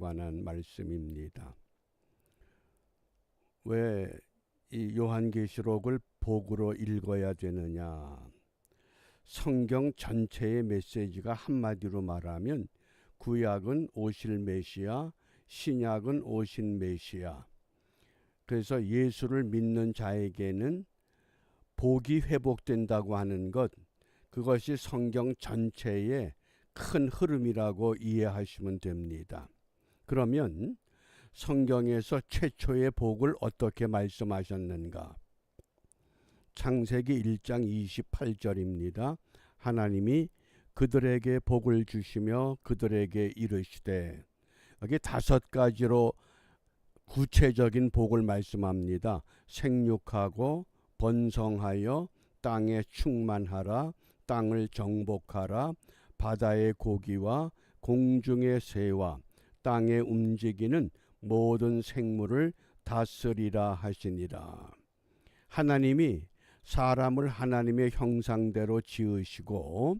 관한 말씀입니다. 왜 이 요한계시록을 복으로 읽어야 되느냐? 성경 전체의 메시지가 한마디로 말하면 구약은 오실 메시아, 신약은 오신 메시아. 그래서 예수를 믿는 자에게는 복이 회복된다고 하는 것, 그것이 성경 전체의 큰 흐름이라고 이해하시면 됩니다. 그러면 성경에서 최초의 복을 어떻게 말씀하셨는가? 창세기 1장 28절입니다. 하나님이 그들에게 복을 주시며 그들에게 이르시되, 여기 5가지로 구체적인 복을 말씀합니다. 생육하고 번성하여 땅에 충만하라, 땅을 정복하라, 바다의 고기와 공중의 새와 땅에 움직이는 모든 생물을 다스리라 하시니라. 하나님이 사람을 하나님의 형상대로 지으시고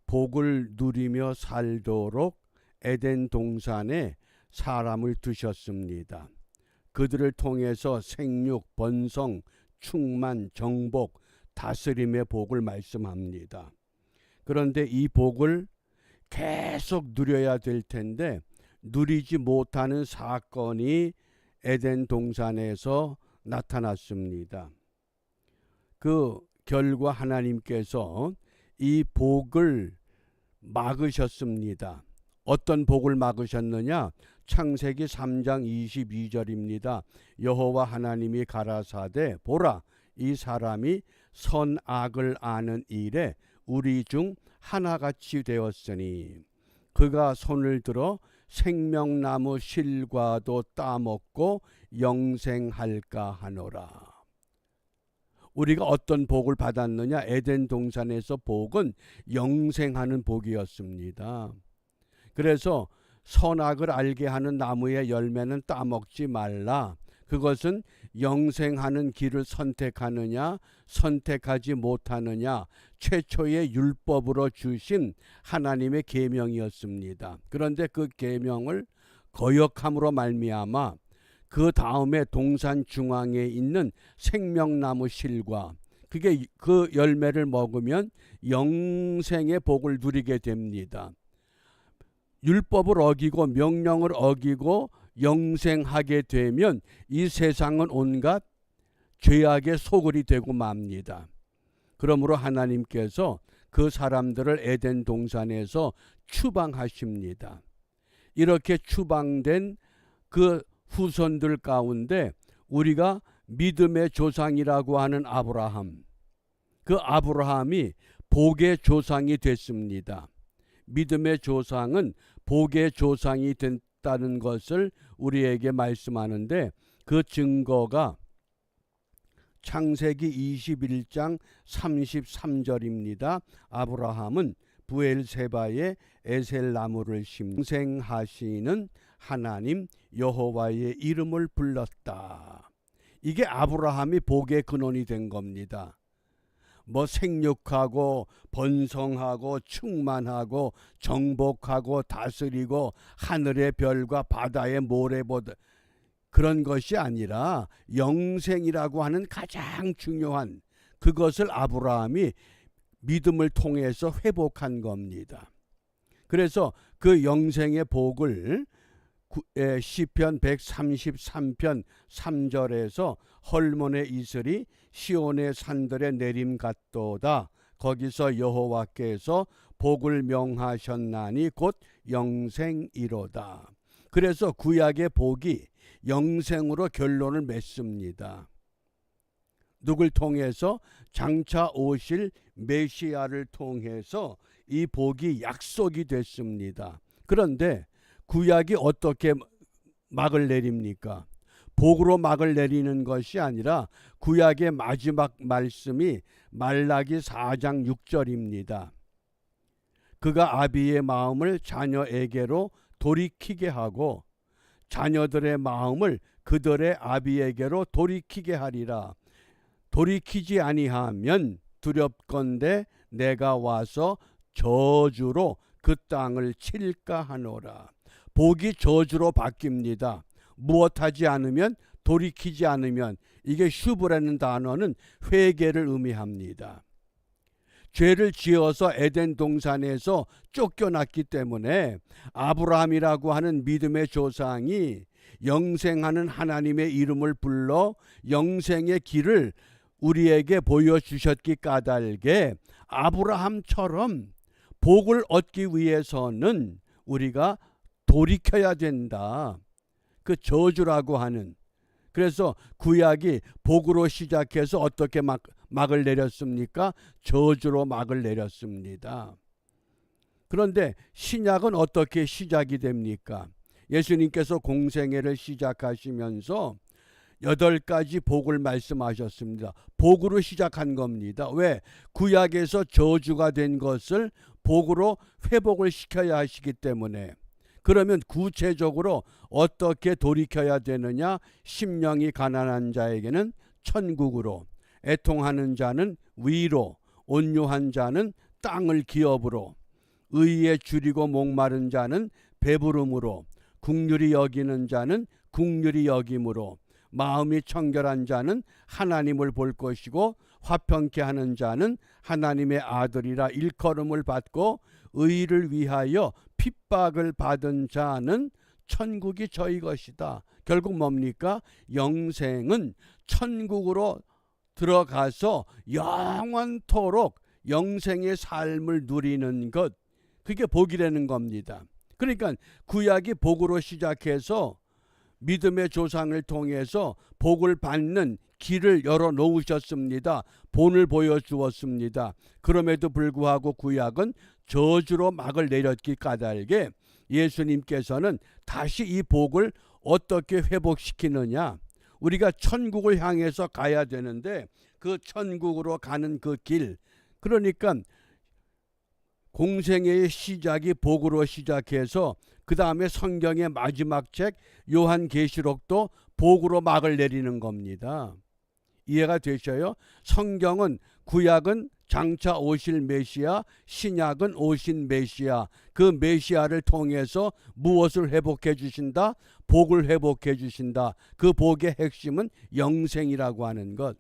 복을 누리며 살도록 에덴 동산에 사람을 두셨습니다. 그들을 통해서 생육, 번성, 충만, 정복, 다스림의 복을 말씀합니다. 그런데 이 복을 계속 누려야 될 텐데 누리지 못하는 사건이 에덴 동산에서 나타났습니다. 그 결과 하나님께서 이 복을 막으셨습니다. 어떤 복을 막으셨느냐? 창세기 3장 22절입니다. 여호와 하나님이 가라사대 보라, 이 사람이 선악을 아는 일에 우리 중 하나같이 되었으니 그가 손을 들어 생명나무 실과도 따먹고 영생할까 하노라. 우리가 어떤 복을 받았느냐? 에덴 동산에서 복은 영생하는 복이었습니다. 그래서 선악을 알게 하는 나무의 열매는 따먹지 말라. 그것은 영생하는 길을 선택하느냐 선택하지 못하느냐 최초의 율법으로 주신 하나님의 계명이었습니다. 그런데 그 계명을 거역함으로 말미암아 그 다음에 동산 중앙에 있는 생명나무 실과, 그게 그 열매를 먹으면 영생의 복을 누리게 됩니다. 율법을 어기고 명령을 어기고 영생하게 되면 이 세상은 온갖 죄악의 소굴이 되고 맙니다. 그러므로 하나님께서 그 사람들을 에덴 동산에서 추방하십니다. 이렇게 추방된 그 후손들 가운데 우리가 믿음의 조상이라고 하는 아브라함, 그 아브라함이 복의 조상이 됐습니다. 믿음의 조상은 복의 조상이 됐다는 것을 우리에게 말씀하는데 그 증거가 창세기 21장 33절입니다. 아브라함은 부엘세바에 에셀나무를 심생하시는 하나님 여호와의 이름을 불렀다. 이게 아브라함이 복의 근원이 된 겁니다. 뭐 생육하고 번성하고 충만하고 정복하고 다스리고 하늘의 별과 바다의 모래보다 그런 것이 아니라 영생이라고 하는 가장 중요한 그것을 아브라함이 믿음을 통해서 회복한 겁니다. 그래서 그 영생의 복을 시편 133편 3절에서 헐몬의 이슬이 시온의 산들에 내림 같도다. 거기서 여호와께서 복을 명하셨나니 곧 영생이로다. 그래서 구약의 복이 영생으로 결론을 맺습니다. 누굴 통해서? 장차 오실 메시아를 통해서 이 복이 약속이 됐습니다. 그런데 구약이 어떻게 막을 내립니까? 복으로 막을 내리는 것이 아니라 구약의 마지막 말씀이 말라기 4장 6절입니다. 그가 아비의 마음을 자녀에게로 돌이키게 하고 자녀들의 마음을 그들의 아비에게로 돌이키게 하리라. 돌이키지 아니하면 두렵건대 내가 와서 저주로 그 땅을 칠까 하노라. 복이 저주로 바뀝니다. 무엇하지 않으면, 돌이키지 않으면. 이게 슈브라는 단어는 회개를 의미합니다. 죄를 지어서 에덴 동산에서 쫓겨났기 때문에 아브라함이라고 하는 믿음의 조상이 영생하는 하나님의 이름을 불러 영생의 길을 우리에게 보여주셨기 까닭에 아브라함처럼 복을 얻기 위해서는 우리가 돌이켜야 된다. 그 저주라고 하는. 그래서 구약이 복으로 시작해서 어떻게 막을 내렸습니까? 저주로 막을 내렸습니다. 그런데 신약은 어떻게 시작이 됩니까? 예수님께서 공생애를 시작하시면서 8가지 복을 말씀하셨습니다. 복으로 시작한 겁니다. 왜? 구약에서 저주가 된 것을 복으로 회복을 시켜야 하시기 때문에. 그러면 구체적으로 어떻게 돌이켜야 되느냐? 심령이 가난한 자에게는 천국으로, 애통하는 자는 위로, 온유한 자는 땅을 기업으로, 의에 줄이고 목마른 자는 배부름으로, 긍휼히 여기는 자는 긍휼히 여김으로, 마음이 청결한 자는 하나님을 볼 것이고 화평케 하는 자는 하나님의 아들이라 일컬음을 받고, 의를 위하여 핍박을 받은 자는 천국이 저희 것이다. 결국 뭡니까? 영생은 천국으로 들어가서 영원토록 영생의 삶을 누리는 것, 그게 복이라는 겁니다. 그러니까 구약이 복으로 시작해서 믿음의 조상을 통해서 복을 받는 길을 열어 놓으셨습니다. 본을 보여주었습니다. 그럼에도 불구하고 구약은 저주로 막을 내렸기 까닭에 예수님께서는 다시 이 복을 어떻게 회복시키느냐. 우리가 천국을 향해서 가야 되는데 그 천국으로 가는 그 길, 그러니까 공생애의 시작이 복으로 시작해서 그 다음에 성경의 마지막 책 요한계시록도 복으로 막을 내리는 겁니다. 이해가 되셔요? 성경은, 구약은 장차 오실 메시아, 신약은 오신 메시아, 그 메시아를 통해서 무엇을 회복해 주신다? 복을 회복해 주신다. 그 복의 핵심은 영생이라고 하는 것.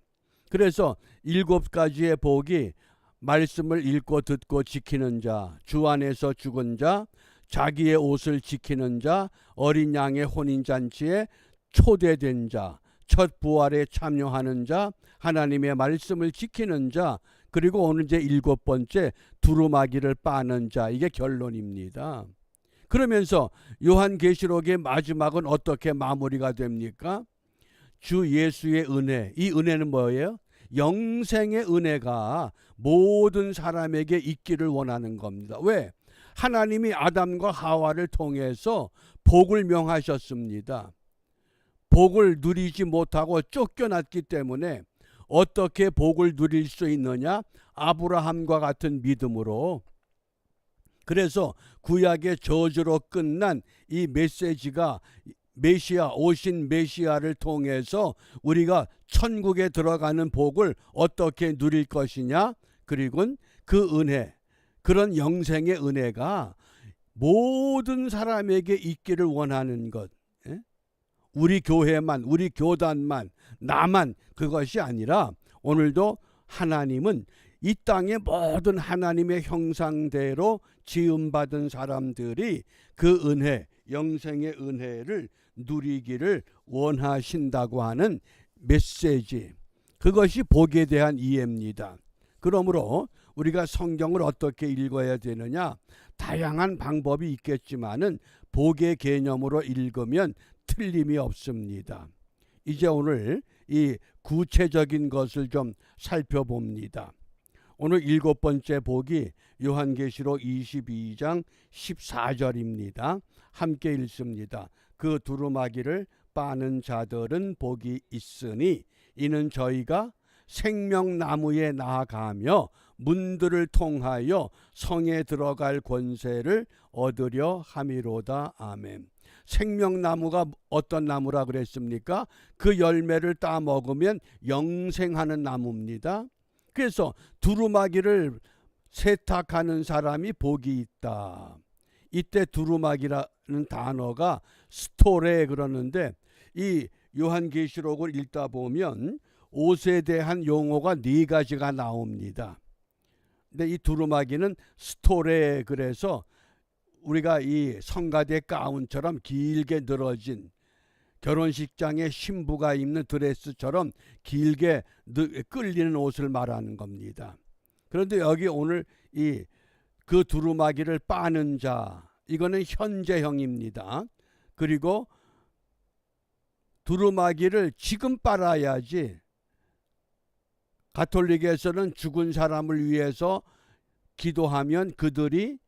그래서 7가지의 복이 말씀을 읽고 듣고 지키는 자, 주 안에서 죽은 자, 자기의 옷을 지키는 자, 어린 양의 혼인잔치에 초대된 자, 첫 부활에 참여하는 자, 하나님의 말씀을 지키는 자, 그리고 오늘 이제 7번째 두루마기를 빠는 자. 이게 결론입니다. 그러면서 요한계시록의 마지막은 어떻게 마무리가 됩니까? 주 예수의 은혜. 이 은혜는 뭐예요? 영생의 은혜가 모든 사람에게 있기를 원하는 겁니다. 왜? 하나님이 아담과 하와를 통해서 복을 명하셨습니다. 복을 누리지 못하고 쫓겨났기 때문에 어떻게 복을 누릴 수 있느냐? 아브라함과 같은 믿음으로. 그래서 구약의 저주로 끝난 이 메시지가 메시아, 오신 메시아를 통해서 우리가 천국에 들어가는 복을 어떻게 누릴 것이냐? 그리고 그 은혜, 그런 영생의 은혜가 모든 사람에게 있기를 원하는 것. 우리 교회만, 우리 교단만, 나만, 그것이 아니라 오늘도 하나님은 이 땅의 모든 하나님의 형상대로 지음받은 사람들이 그 은혜, 영생의 은혜를 누리기를 원하신다고 하는 메시지, 그것이 복에 대한 이해입니다. 그러므로 우리가 성경을 어떻게 읽어야 되느냐? 다양한 방법이 있겠지만은 복의 개념으로 읽으면 틀림이 없습니다. 이제 오늘 이 구체적인 것을 좀 살펴봅니다. 오늘 7번째 복이 요한계시록 22장 14절입니다. 함께 읽습니다. 그 두루마기를 빠는 자들은 복이 있으니 이는 저희가 생명나무에 나아가며 문들을 통하여 성에 들어갈 권세를 얻으려 함이로다. 아멘. 생명나무가 어떤 나무라 그랬습니까? 그 열매를 따먹으면 영생하는 나무입니다. 그래서 두루마기를 세탁하는 사람이 복이 있다. 이때 두루마기라는 단어가 스토레 그러는데, 이 요한계시록을 읽다 보면 옷에 대한 용어가 4가지가 나옵니다. 근데 이 두루마기는 스토레, 그래서 우리가 이 성가대 가운처럼 길게 늘어진 결혼식장에 신부가 입는 드레스처럼 길게 끌리는 옷을 말하는 겁니다. 그런데 여기 오늘 그 두루마기를 빠는 자, 이거는 현재형입니다. 그리고 두루마기를 지금 빨아야지, 가톨릭에서는 죽은 사람을 위해서 기도하면 그들이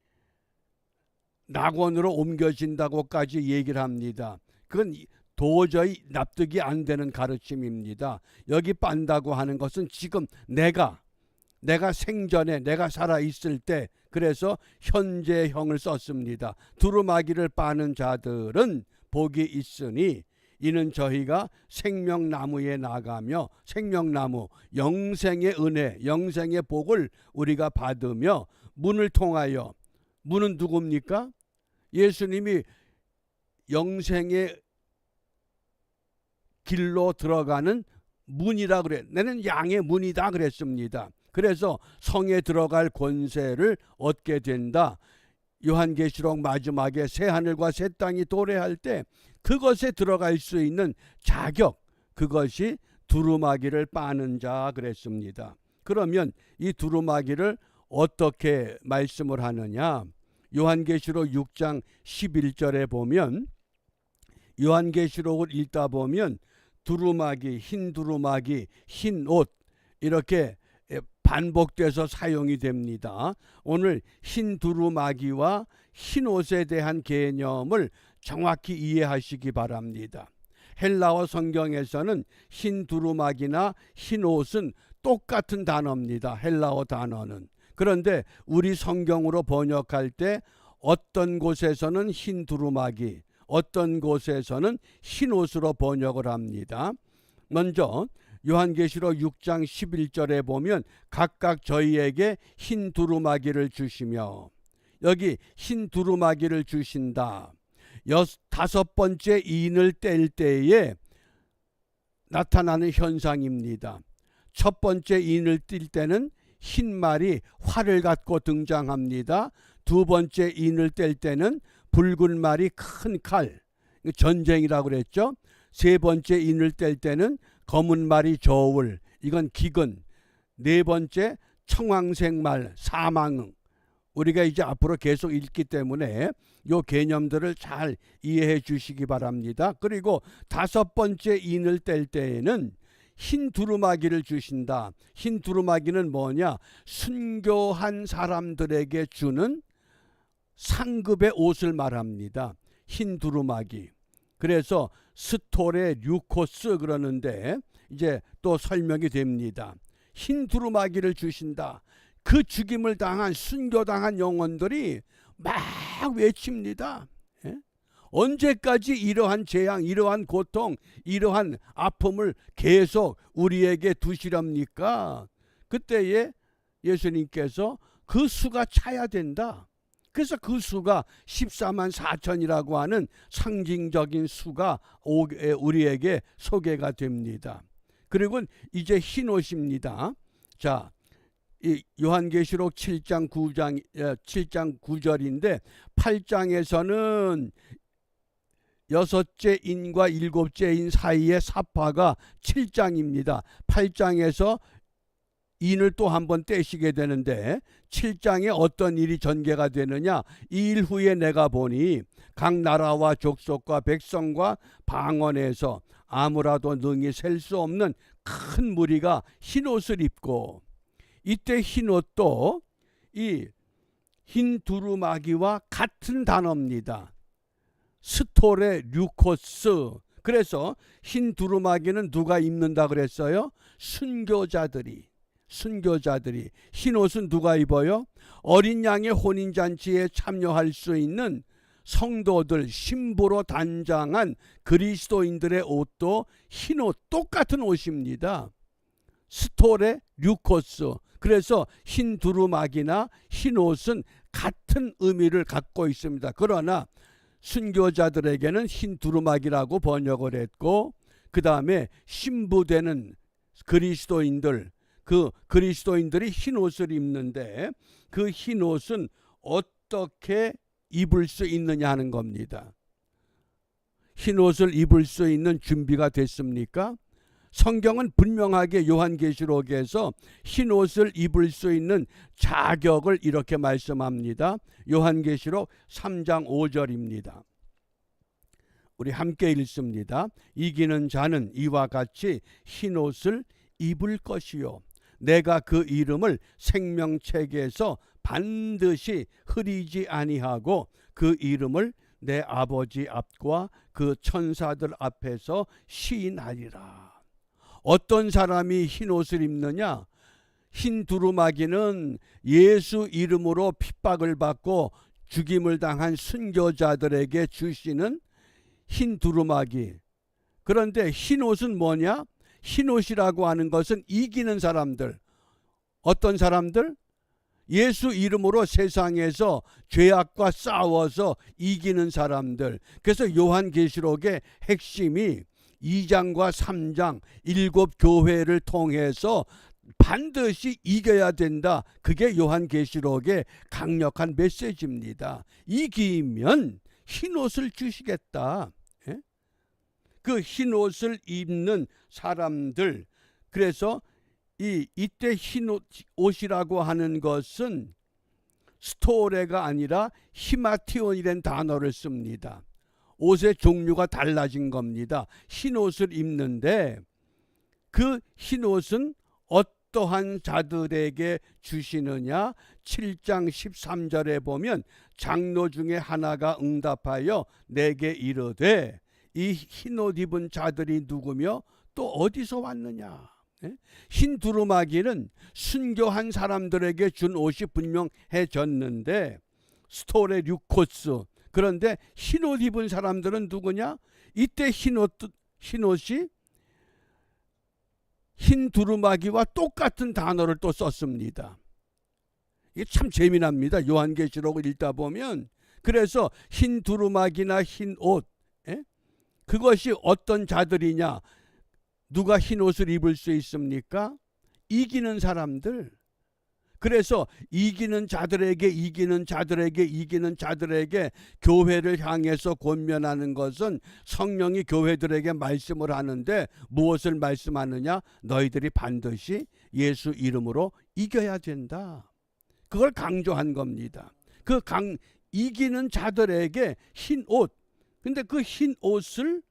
낙원으로 옮겨진다고까지 얘기를 합니다. 그건 도저히 납득이 안 되는 가르침입니다. 여기 빤다고 하는 것은 지금 내가 생전에 내가 살아있을 때, 그래서 현재형을 썼습니다. 두루마기를 빠는 자들은 복이 있으니 이는 저희가 생명나무에 나가며, 생명나무 영생의 은혜, 영생의 복을 우리가 받으며 문을 통하여, 문은 누굽니까? 예수님이 영생의 길로 들어가는 문이라 그래. 나는 양의 문이다 그랬습니다. 그래서 성에 들어갈 권세를 얻게 된다. 요한계시록 마지막에 새 하늘과 새 땅이 도래할 때 그것에 들어갈 수 있는 자격, 그것이 두루마기를 빠는 자 그랬습니다. 그러면 이 두루마기를 어떻게 말씀을 하느냐? 요한계시록 6장 11절에 보면, 요한계시록을 읽다 보면 두루마기, 흰 두루마기, 흰 옷, 이렇게 반복돼서 사용이 됩니다. 오늘 흰 두루마기와 흰 옷에 대한 개념을 정확히 이해하시기 바랍니다. 헬라어 성경에서는 흰 두루마기나 흰 옷은 똑같은 단어입니다. 헬라어 단어는. 그런데 우리 성경으로 번역할 때 어떤 곳에서는 흰 두루마기, 어떤 곳에서는 흰 옷으로 번역을 합니다. 먼저 요한계시록 6장 11절에 보면 각각 저희에게 흰 두루마기를 주시며, 여기 흰 두루마기를 주신다. 5번째 인을 뗄 때에 나타나는 현상입니다. 첫 번째 인을 뗄 때는 흰 말이 활을 갖고 등장합니다. 두 번째 인을 뗄 때는 붉은 말이 큰 칼, 전쟁이라고 그랬죠. 세 번째 인을 뗄 때는 검은 말이 저울, 이건 기근. 네 번째 청황색 말, 사망. 우리가 이제 앞으로 계속 읽기 때문에 이 개념들을 잘 이해해 주시기 바랍니다. 그리고 5번째 인을 뗄 때에는 흰 두루마기를 주신다. 흰 두루마기는 뭐냐? 순교한 사람들에게 주는 상급의 옷을 말합니다. 흰 두루마기. 그래서 스토레 류코스 그러는데 이제 또 설명이 됩니다. 흰 두루마기를 주신다. 그 죽임을 당한, 순교당한 영혼들이 막 외칩니다. 예? 언제까지 이러한 재앙, 이러한 고통, 이러한 아픔을 계속 우리에게 두시렵니까? 그때에 예수님께서 그 수가 차야 된다. 그래서 그 수가 14만 4천이라고 하는 상징적인 수가 우리에게 소개가 됩니다. 그리고 이제 흰 옷입니다. 자, 이 요한계시록 7장 9절인데 8장에서는 6째 인과 7째 인 사이의 사파가 7장입니다. 8장에서 인을 또 한 번 떼시게 되는데 7장에 어떤 일이 전개가 되느냐? 이 일 후에 내가 보니 각 나라와 족속과 백성과 방언에서 아무라도 능히 셀 수 없는 큰 무리가 흰옷을 입고, 이때 흰옷도 이 흰 두루마기와 같은 단어입니다. 스토레 류코스. 그래서 흰 두루마기는 누가 입는다 그랬어요? 순교자들이. 흰옷은 누가 입어요? 어린 양의 혼인잔치에 참여할 수 있는 성도들, 신부로 단장한 그리스도인들의 옷도 흰옷, 똑같은 옷입니다. 스토레 류코스. 그래서 흰 두루마기나 흰옷은 같은 의미를 갖고 있습니다. 그러나 순교자들에게는 흰 두루마기라고 번역을 했고, 그 다음에 신부되는 그리스도인들, 그 그리스도인들이 흰 옷을 입는데 그 흰 옷은 어떻게 입을 수 있느냐 하는 겁니다. 흰 옷을 입을 수 있는 준비가 됐습니까? 성경은 분명하게 요한계시록에서 흰 옷을 입을 수 있는 자격을 이렇게 말씀합니다. 요한계시록 3장 5절입니다. 우리 함께 읽습니다. 이기는 자는 이와 같이 흰 옷을 입을 것이요 내가 그 이름을 생명책에서 반드시 흐리지 아니하고 그 이름을 내 아버지 앞과 그 천사들 앞에서 시인하리라. 어떤 사람이 흰 옷을 입느냐? 흰 두루마기는 예수 이름으로 핍박을 받고 죽임을 당한 순교자들에게 주시는 흰 두루마기. 그런데 흰 옷은 뭐냐? 흰 옷이라고 하는 것은 이기는 사람들. 어떤 사람들? 예수 이름으로 세상에서 죄악과 싸워서 이기는 사람들. 그래서 요한계시록의 핵심이 2장과 3장 7교회를 통해서 반드시 이겨야 된다. 그게 요한계시록의 강력한 메시지입니다. 이기면 흰옷을 주시겠다. 그 흰옷을 입는 사람들. 그래서 이때 흰옷이라고 하는 것은 스토레가 아니라 히마티온이라는 단어를 씁니다. 옷의 종류가 달라진 겁니다. 흰옷을 입는데 그 흰옷은 어떠한 자들에게 주시느냐? 7장 13절에 보면 장로 중에 하나가 응답하여 내게 이르되 이 흰옷 입은 자들이 누구며 또 어디서 왔느냐? 흰 두루마기는 순교한 사람들에게 준 옷이 분명해졌는데 스토레 류코스. 그런데 흰옷 입은 사람들은 누구냐? 이때 흰옷이 흰 두루마기와 똑같은 단어를 또 썼습니다. 이게 참 재미납니다. 요한계시록을 읽다 보면. 그래서 흰 두루마기나 흰 옷, 그것이 어떤 자들이냐? 누가 흰 옷을 입을 수 있습니까? 이기는 사람들. 그래서 이기는 자들에게 교회를 향해서 권면하는 것은 성령이 교회들에게 말씀을 하는데 무엇을 말씀하느냐? 너희들이 반드시 예수 이름으로 이겨야 된다. 그걸 강조한 겁니다. 이기는 자들에게 흰 옷. 근데 그 흰 옷을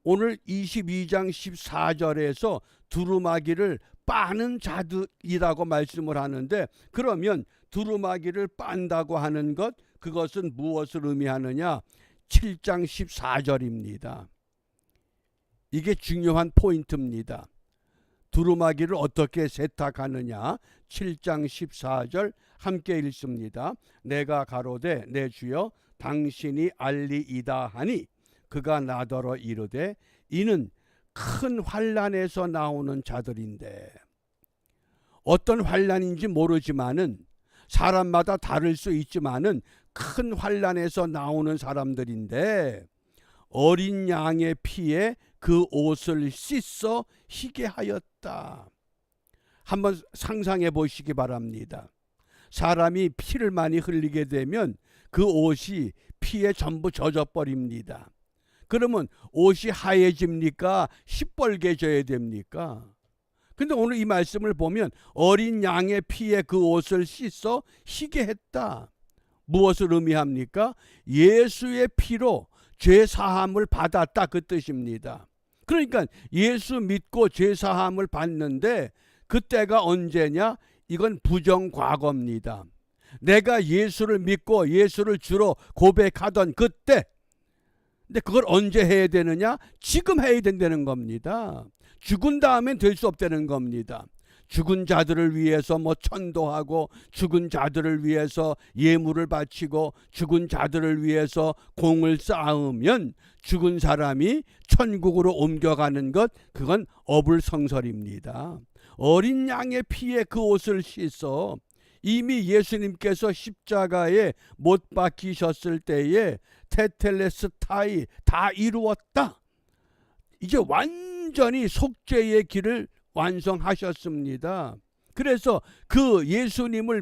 오늘 22장 14절에서 두루마기를 빠는 자들이라고 말씀을 하는데, 그러면 두루마기를 빤다고 하는 것, 그것은 무엇을 의미하느냐? 7장 14절입니다. 이게 중요한 포인트입니다. 두루마기를 어떻게 세탁하느냐? 7장 14절 함께 읽습니다. 내가 가로되 내 주여 당신이 알리이다 하니 그가 나더러 이르되 이는 큰 환난에서 나오는 자들인데, 어떤 환난인지 모르지만은 사람마다 다를 수 있지만은 큰 환난에서 나오는 사람들인데 어린 양의 피에 그 옷을 씻어 희게 하였다. 한번 상상해 보시기 바랍니다. 사람이 피를 많이 흘리게 되면 그 옷이 피에 전부 젖어버립니다. 그러면 옷이 하얘집니까? 시뻘개져야 됩니까? 근데 오늘 이 말씀을 보면 어린 양의 피에 그 옷을 씻어 희게 했다. 무엇을 의미합니까? 예수의 피로 죄 사함을 받았다, 그 뜻입니다. 그러니까 예수 믿고 죄 사함을 받는데 그때가 언제냐? 이건 부정과거입니다. 내가 예수를 믿고 예수를 주로 고백하던 그때. 근데 그걸 언제 해야 되느냐? 지금 해야 된다는 겁니다. 죽은 다음엔 될 수 없다는 겁니다. 죽은 자들을 위해서 천도하고, 죽은 자들을 위해서 예물을 바치고, 죽은 자들을 위해서 공을 쌓으면 죽은 사람이 천국으로 옮겨가는 것, 그건 어불성설입니다. 어린 양의 피에 그 옷을 씻어 이미 예수님께서 십자가에 못 박히셨을 때에 테텔레스타이 다 이루었다. 이제 완전히 속죄의 길을 완성하셨습니다. 그래서 그 예수님을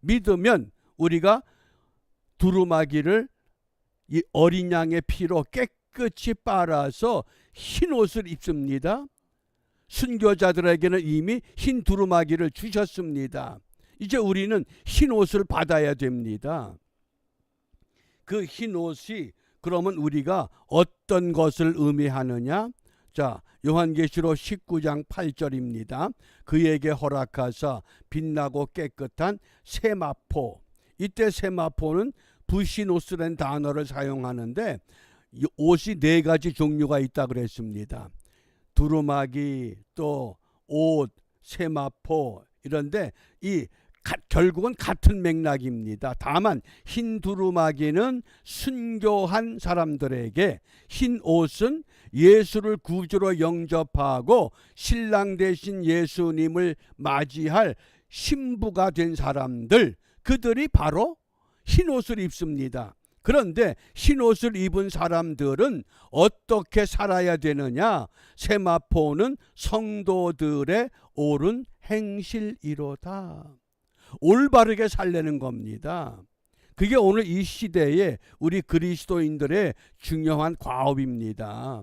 믿으면 우리가 두루마기를 이 어린 양의 피로 깨끗이 빨아서 흰 옷을 입습니다. 순교자들에게는 이미 흰 두루마기를 주셨습니다. 이제 우리는 흰 옷을 받아야 됩니다. 그 흰 옷이 그러면 우리가 어떤 것을 의미하느냐? 자, 요한계시록 19장 8절입니다. 그에게 허락하사 빛나고 깨끗한 세마포. 이때 세마포는 부시노스라는 단어를 사용하는데 옷이 네 가지 종류가 있다 그랬습니다. 두루마기, 또 옷, 세마포 이런데 결국은 같은 맥락입니다. 다만 흰 두루마기는 순교한 사람들에게, 흰 옷은 예수를 구주로 영접하고 신랑 되신 예수님을 맞이할 신부가 된 사람들, 그들이 바로 흰 옷을 입습니다. 그런데 흰 옷을 입은 사람들은 어떻게 살아야 되느냐? 세마포는 성도들의 옳은 행실이로다. 올바르게 살려는 겁니다. 그게 오늘 이 시대에 우리 그리스도인들의 중요한 과업입니다.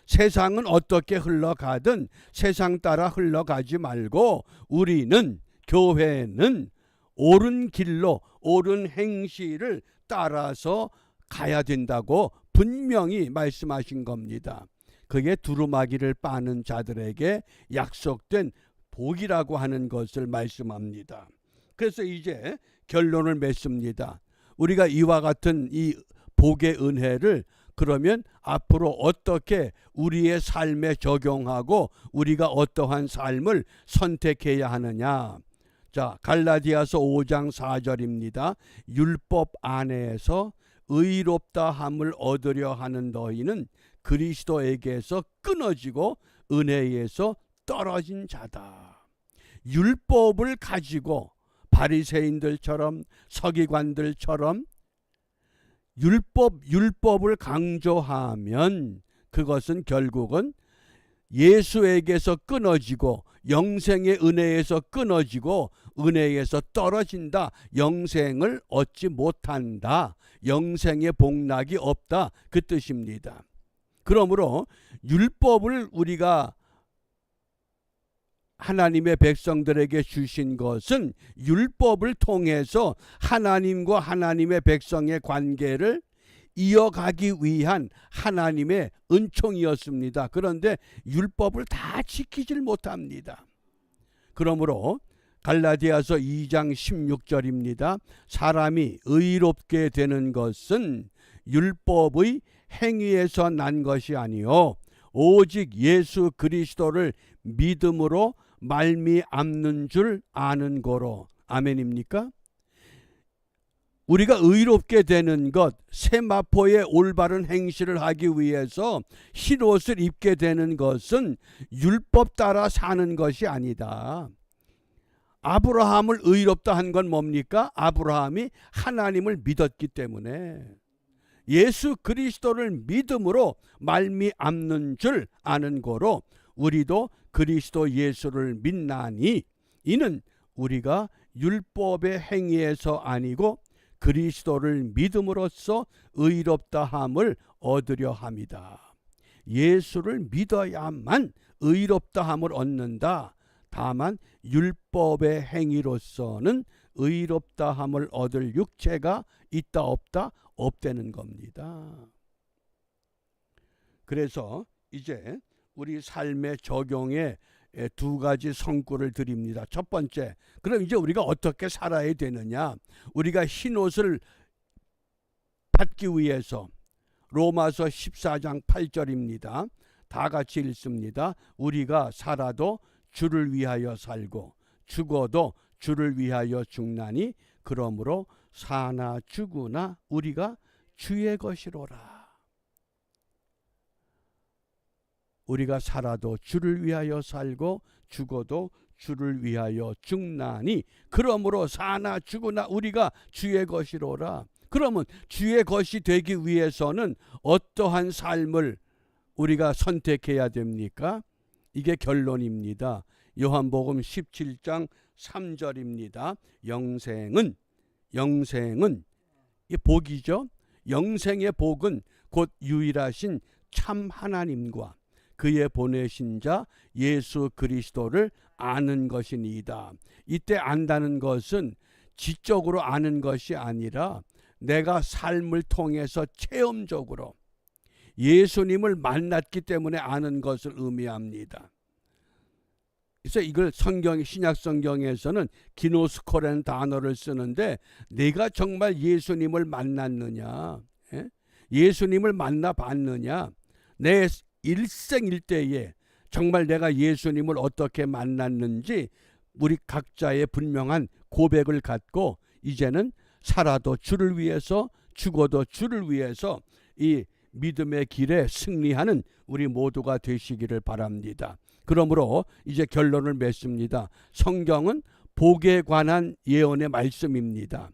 세상은 어떻게 흘러가든 세상 따라 흘러가지 말고 우리는, 교회는 옳은 길로 옳은 행실을 따라서 가야 된다고 분명히 말씀하신 겁니다. 그게 두루마기를 빠는 자들에게 약속된 복이라고 하는 것을 말씀합니다. 그래서 이제 결론을 맺습니다. 우리가 이와 같은 이 복의 은혜를 그러면 앞으로 어떻게 우리의 삶에 적용하고 우리가 어떠한 삶을 선택해야 하느냐? 자, 갈라디아서 5장 4절입니다. 율법 안에서 의롭다 함을 얻으려 하는 너희는 그리스도에게서 끊어지고 은혜에서 떨어진 자다. 율법을 가지고 바리새인들처럼 서기관들처럼 율법을 강조하면 그것은 결국은 예수에게서 끊어지고 영생의 은혜에서 끊어지고 은혜에서 떨어진다. 영생을 얻지 못한다. 영생의 복락이 없다. 그 뜻입니다. 그러므로 율법을 우리가 하나님의 백성들에게 주신 것은 율법을 통해서 하나님과 하나님의 백성의 관계를 이어가기 위한 하나님의 은총이었습니다. 그런데 율법을 다 지키질 못합니다. 그러므로 갈라디아서 2장 16절입니다. 사람이 의롭게 되는 것은 율법의 행위에서 난 것이 아니요 오직 예수 그리스도를 믿음으로 말미암는 줄 아는 거로. 아멘입니까? 우리가 의롭게 되는 것, 세마포의 올바른 행실을 하기 위해서 흰옷을 입게 되는 것은 율법 따라 사는 것이 아니다. 아브라함을 의롭다 한 건 뭡니까? 아브라함이 하나님을 믿었기 때문에 예수 그리스도를 믿음으로 말미암는 줄 아는 거로 우리도 그리스도 예수를 믿나니 이는 우리가 율법의 행위에서 아니고 그리스도를 믿음으로써 의롭다 함을 얻으려 함이다. 예수를 믿어야만 의롭다 함을 얻는다. 다만 율법의 행위로서는 의롭다 함을 얻을 육체가 있다 없다? 없다는 겁니다. 그래서 이제 우리 삶의 적용에 두 가지 성구를 드립니다. 첫 번째, 그럼 이제 우리가 어떻게 살아야 되느냐? 우리가 흰 옷을 받기 위해서 로마서 14장 8절입니다. 다 같이 읽습니다. 우리가 살아도 주를 위하여 살고 죽어도 주를 위하여 죽나니 그러므로 사나 죽으나 우리가 주의 것이로라. 우리가 살아도 주를 위하여 살고 죽어도 주를 위하여 죽나니 그러므로 사나 죽으나 우리가 주의 것이로라. 그러면 주의 것이 되기 위해서는 어떠한 삶을 우리가 선택해야 됩니까? 이게 결론입니다. 요한복음 17장 3절입니다. 영생은 이 복이죠. 영생의 복은 곧 유일하신 참 하나님과 그의 보내신 자 예수 그리스도를 아는 것이니이다. 이때 안다는 것은 지적으로 아는 것이 아니라 내가 삶을 통해서 체험적으로 예수님을 만났기 때문에 아는 것을 의미합니다. 그래서 이걸 신약 성경에서는 기노스코라는 단어를 쓰는데, 내가 정말 예수님을 만났느냐, 예수님을 만나봤느냐, 내 일생일대에 정말 내가 예수님을 어떻게 만났는지 우리 각자의 분명한 고백을 갖고 이제는 살아도 주를 위해서 죽어도 주를 위해서 이 믿음의 길에 승리하는 우리 모두가 되시기를 바랍니다. 그러므로 이제 결론을 맺습니다. 성경은 복에 관한 예언의 말씀입니다.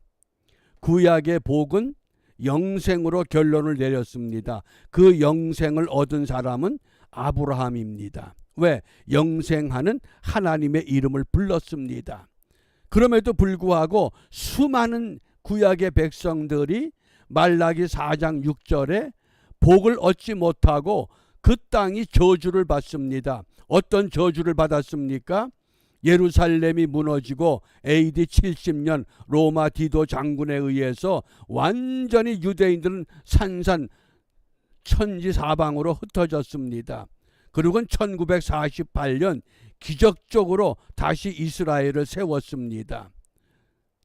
구약의 복은 영생으로 결론을 내렸습니다. 그 영생을 얻은 사람은 아브라함입니다. 왜? 영생하는 하나님의 이름을 불렀습니다. 그럼에도 불구하고 수많은 구약의 백성들이 말라기 4장 6절에 복을 얻지 못하고 그 땅이 저주를 받습니다. 어떤 저주를 받았습니까? 예루살렘이 무너지고 AD 70년 로마 디도 장군에 의해서 완전히 유대인들은 산산 천지사방으로 흩어졌습니다. 그리고는 1948년 기적적으로 다시 이스라엘을 세웠습니다.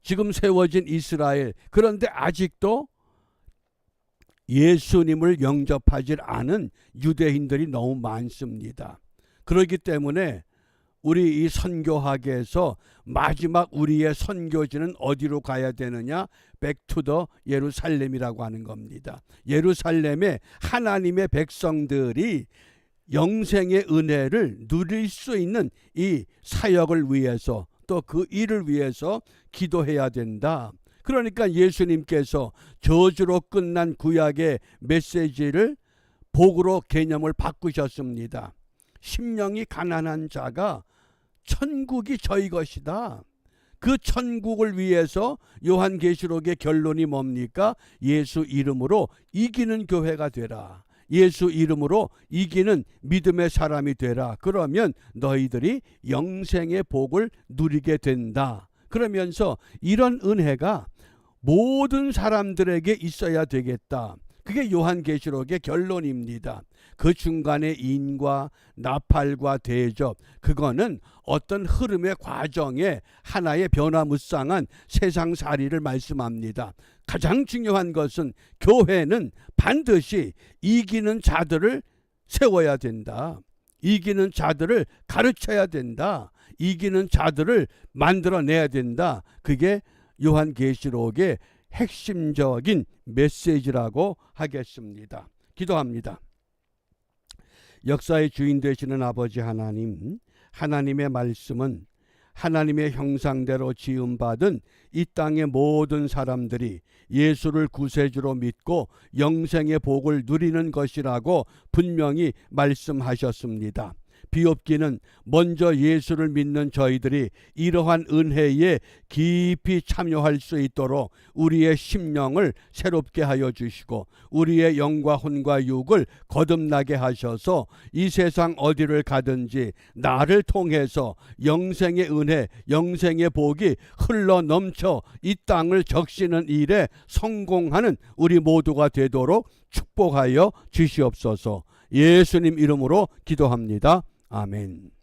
지금 세워진 이스라엘, 그런데 아직도 예수님을 영접하지 않은 유대인들이 너무 많습니다. 그렇기 때문에 우리 이 선교학에서 마지막 우리의 선교지는 어디로 가야 되느냐? 백투더 예루살렘이라고 하는 겁니다. 예루살렘에 하나님의 백성들이 영생의 은혜를 누릴 수 있는 이 사역을 위해서, 또 그 일을 위해서 기도해야 된다. 그러니까 예수님께서 저주로 끝난 구약의 메시지를 복으로 개념을 바꾸셨습니다. 심령이 가난한 자가 천국이 저희 것이다. 그 천국을 위해서 요한계시록의 결론이 뭡니까? 예수 이름으로 이기는 교회가 되라. 예수 이름으로 이기는 믿음의 사람이 되라. 그러면 너희들이 영생의 복을 누리게 된다. 그러면서 이런 은혜가 모든 사람들에게 있어야 되겠다. 그게 요한계시록의 결론입니다. 그 중간에 인과 나팔과 대접, 그거는 어떤 흐름의 과정에 하나의 변화무쌍한 세상살이를 말씀합니다. 가장 중요한 것은 교회는 반드시 이기는 자들을 세워야 된다. 이기는 자들을 가르쳐야 된다. 이기는 자들을 만들어내야 된다. 그게 요한계시록의 핵심적인 메시지라고 하겠습니다. 기도합니다. 역사의 주인 되시는 아버지 하나님, 하나님의 말씀은 하나님의 형상대로 지음받은 이 땅의 모든 사람들이 예수를 구세주로 믿고 영생의 복을 누리는 것이라고 분명히 말씀하셨습니다. 비옵기는 먼저 예수를 믿는 저희들이 이러한 은혜에 깊이 참여할 수 있도록 우리의 심령을 새롭게 하여 주시고 우리의 영과 혼과 육을 거듭나게 하셔서 이 세상 어디를 가든지 나를 통해서 영생의 은혜, 영생의 복이 흘러 넘쳐 이 땅을 적시는 일에 성공하는 우리 모두가 되도록 축복하여 주시옵소서. 예수님 이름으로 기도합니다. 아멘.